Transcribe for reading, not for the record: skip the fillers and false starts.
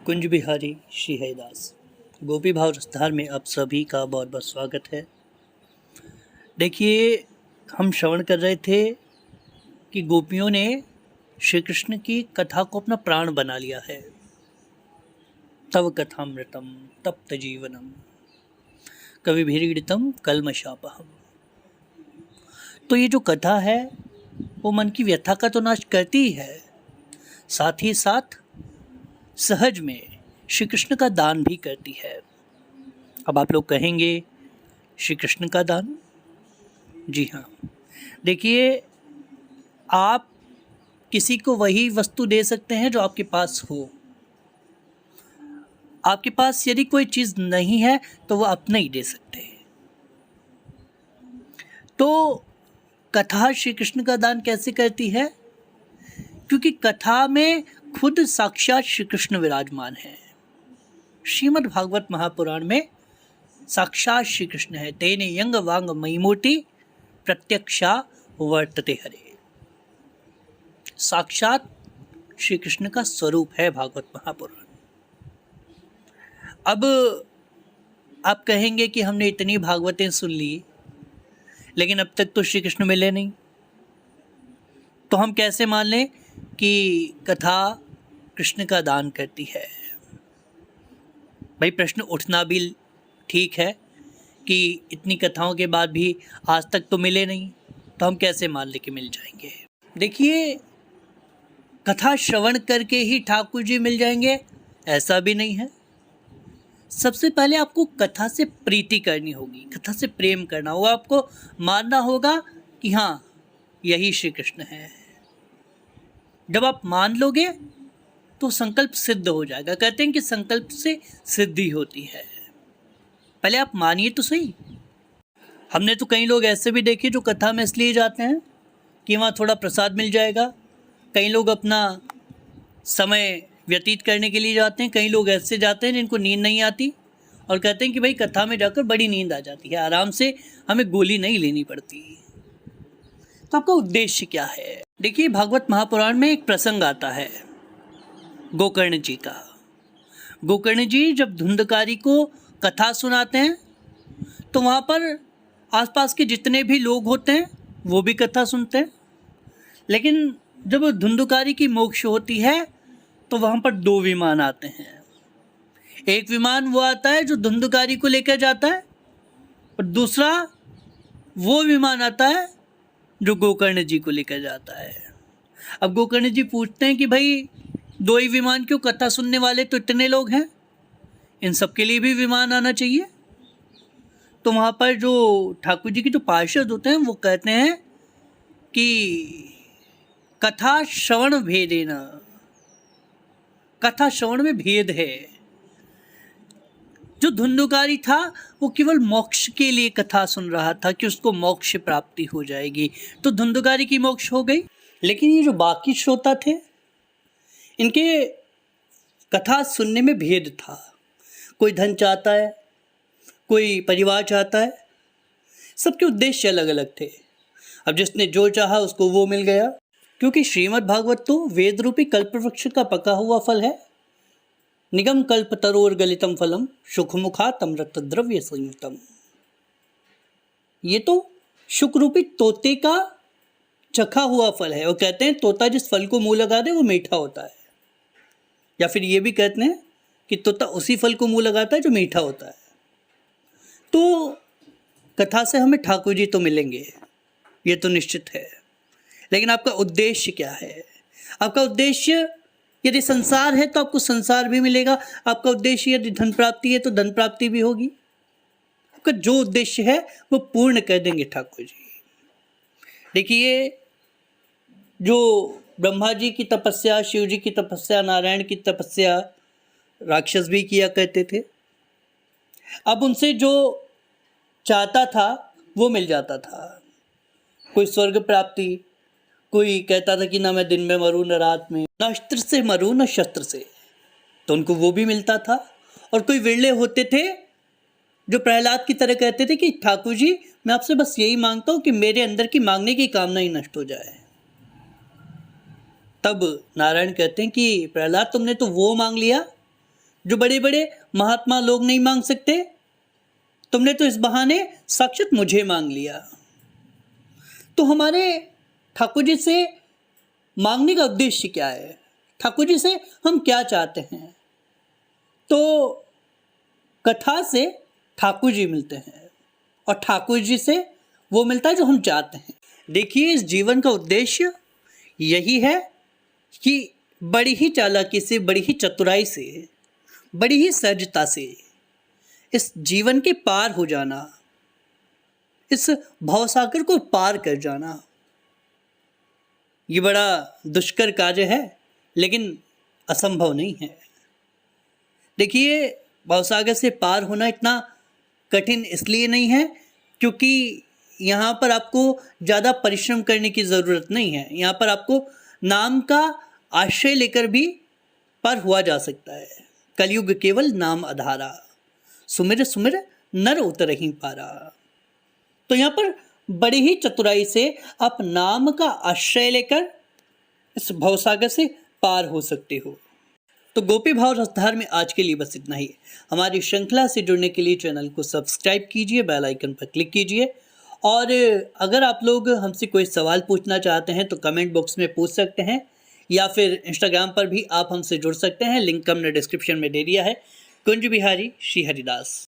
कुंज बिहारी श्री हरिदास गोपी भाव रसधार में आप सभी का बहुत बहुत स्वागत है। देखिए, हम श्रवण कर रहे थे कि गोपियों ने श्री कृष्ण की कथा को अपना प्राण बना लिया है। तव कथामृतम तप्त जीवनम कविभिरीडितम कल्मषापहम। तो ये जो कथा है वो मन की व्यथा का तो नाश करती ही है, साथ ही साथ सहज में श्री कृष्ण का दान भी करती है। अब आप लोग कहेंगे श्री कृष्ण का दान? जी हाँ, देखिए, आप किसी को वही वस्तु दे सकते हैं जो आपके पास हो। आपके पास यदि कोई चीज़ नहीं है तो वो आप नहीं दे सकते। तो कथा श्री कृष्ण का दान कैसे करती है? क्योंकि कथा में खुद साक्षात श्री कृष्ण विराजमान है। श्रीमद् भागवत महापुराण में साक्षात श्री कृष्ण है। तेने यंग वांग मयिमूर्ति प्रत्यक्षा वर्तते हरे। साक्षात श्री कृष्ण का स्वरूप है भागवत महापुराण। अब आप कहेंगे कि हमने इतनी भागवतें सुन ली लेकिन अब तक तो श्री कृष्ण मिले नहीं, तो हम कैसे मान लें कि कथा कृष्ण का दान करती है? भाई, प्रश्न उठना भी ठीक है कि इतनी कथाओं के बाद भी आज तक तो मिले नहीं, तो हम कैसे मान लें कि मिल जाएंगे? देखिए, कथा श्रवण करके ही ठाकुर जी मिल जाएंगे ऐसा भी नहीं है। सबसे पहले आपको कथा से प्रीति करनी होगी, कथा से प्रेम करना होगा, आपको मानना होगा कि हाँ, यही श्री कृष्ण है। जब आप मान लोगे तो संकल्प सिद्ध हो जाएगा। कहते हैं कि संकल्प से सिद्धि होती है। पहले आप मानिए तो सही। हमने तो कई लोग ऐसे भी देखे जो कथा में इसलिए जाते हैं कि वहाँ थोड़ा प्रसाद मिल जाएगा। कई लोग अपना समय व्यतीत करने के लिए जाते हैं। कई लोग ऐसे जाते हैं जिनको नींद नहीं आती और कहते हैं कि भाई कथा में जाकर बड़ी नींद आ जाती है, आराम से हमें गोली नहीं लेनी पड़ती। तो आपका उद्देश्य क्या है? देखिए, भागवत महापुराण में एक प्रसंग आता है गोकर्ण जी का। गोकर्ण जी जब धुंधकारी को कथा सुनाते हैं तो वहाँ पर आसपास के जितने भी लोग होते हैं वो भी कथा सुनते हैं। लेकिन जब धुंधकारी की मोक्ष होती है तो वहाँ पर दो विमान आते हैं। एक विमान वो आता है जो धुंधकारी को लेकर जाता है और दूसरा वो विमान आता है जो गोकर्ण जी को लेकर जाता है। अब गोकर्ण जी पूछते हैं कि भाई दो ही विमान क्यों? कथा सुनने वाले तो इतने लोग हैं, इन सब के लिए भी विमान आना चाहिए। तो वहाँ पर जो ठाकुर जी के जो पार्षद होते हैं वो कहते हैं कि कथा श्रवण भेदेना, कथा श्रवण में भेद है। जो धुंधकारी था वो केवल मोक्ष के लिए कथा सुन रहा था कि उसको मोक्ष प्राप्ति हो जाएगी, तो धुंधकारी की मोक्ष हो गई। लेकिन ये जो बाकी श्रोता थे, इनके कथा सुनने में भेद था। कोई धन चाहता है, कोई परिवार चाहता है, सबके उद्देश्य अलग अलग थे। अब जिसने जो चाहा उसको वो मिल गया, क्योंकि श्रीमद् भागवत तो वेद रूपी कल्पवृक्ष का पका हुआ फल है। निगम कल्प तरोर गलितम फलम सुखमुखात अमृत द्रव्य संयुतम। ये तो शुक रूपी तोते का चखा हुआ फल है। और कहते हैं तोता जिस फल को मुंह लगा दे वो मीठा होता है, या फिर ये भी कहते हैं कि तोता उसी फल को मुंह लगाता है जो मीठा होता है। तो कथा से हमें ठाकुर जी तो मिलेंगे, ये तो निश्चित है। लेकिन आपका उद्देश्य क्या है? आपका उद्देश्य यदि संसार है तो आपको संसार भी मिलेगा। आपका उद्देश्य यदि धन प्राप्ति है तो धन प्राप्ति भी होगी। आपका जो उद्देश्य है वो पूर्ण कर देंगे ठाकुर जी। देखिए, जो ब्रह्मा जी की तपस्या, शिव जी की तपस्या, नारायण की तपस्या राक्षस भी किया करते थे। अब उनसे जो चाहता था वो मिल जाता था। कोई स्वर्ग प्राप्ति, कोई कहता था कि ना मैं दिन में मरूं न रात में, न अस्त्र से मरूं न शस्त्र से, तो उनको वो भी मिलता था। और कोई विरले होते थे जो प्रहलाद की तरह कहते थे कि ठाकुर जी मैं आपसे बस यही मांगता हूँ कि मेरे अंदर की मांगने की कामना ही नष्ट हो जाए। तब नारायण कहते हैं कि प्रहलाद तुमने तो वो मांग लिया जो बड़े बड़े महात्मा लोग नहीं मांग सकते, तुमने तो इस बहाने साक्षात मुझे मांग लिया। तो हमारे ठाकुर जी से मांगने का उद्देश्य क्या है? ठाकुर जी से हम क्या चाहते हैं? तो कथा से ठाकुर जी मिलते हैं और ठाकुर जी से वो मिलता है जो हम चाहते हैं। देखिए, इस जीवन का उद्देश्य यही है कि बड़ी ही चालाकी से, बड़ी ही चतुराई से, बड़ी ही सहजता से इस जीवन के पार हो जाना, इस भवसागर को पार कर जाना। ये बड़ा दुष्कर कार्य है, लेकिन असंभव नहीं है। देखिए, भवसागर से पार होना इतना कठिन इसलिए नहीं है क्योंकि यहाँ पर आपको ज़्यादा परिश्रम करने की ज़रूरत नहीं है। यहाँ पर आपको नाम का आश्रय लेकर भी पार हुआ जा सकता है। कलयुग केवल नाम आधारा, सुमिर सुमिर नर उतरहि पारा। तो यहाँ पर बड़ी ही चतुराई से आप नाम का आश्रय लेकर इस भवसागर से पार हो सकते हो। तो गोपी भाव रसधार में आज के लिए बस इतना ही। हमारी श्रृंखला से जुड़ने के लिए चैनल को सब्सक्राइब कीजिए, बेल आइकन पर क्लिक कीजिए। और अगर आप लोग हमसे कोई सवाल पूछना चाहते हैं तो कमेंट बॉक्स में पूछ सकते हैं, या फिर इंस्टाग्राम पर भी आप हमसे जुड़ सकते हैं। लिंक हमने डिस्क्रिप्शन में दे दिया है। कुंज बिहारी श्री हरिदास।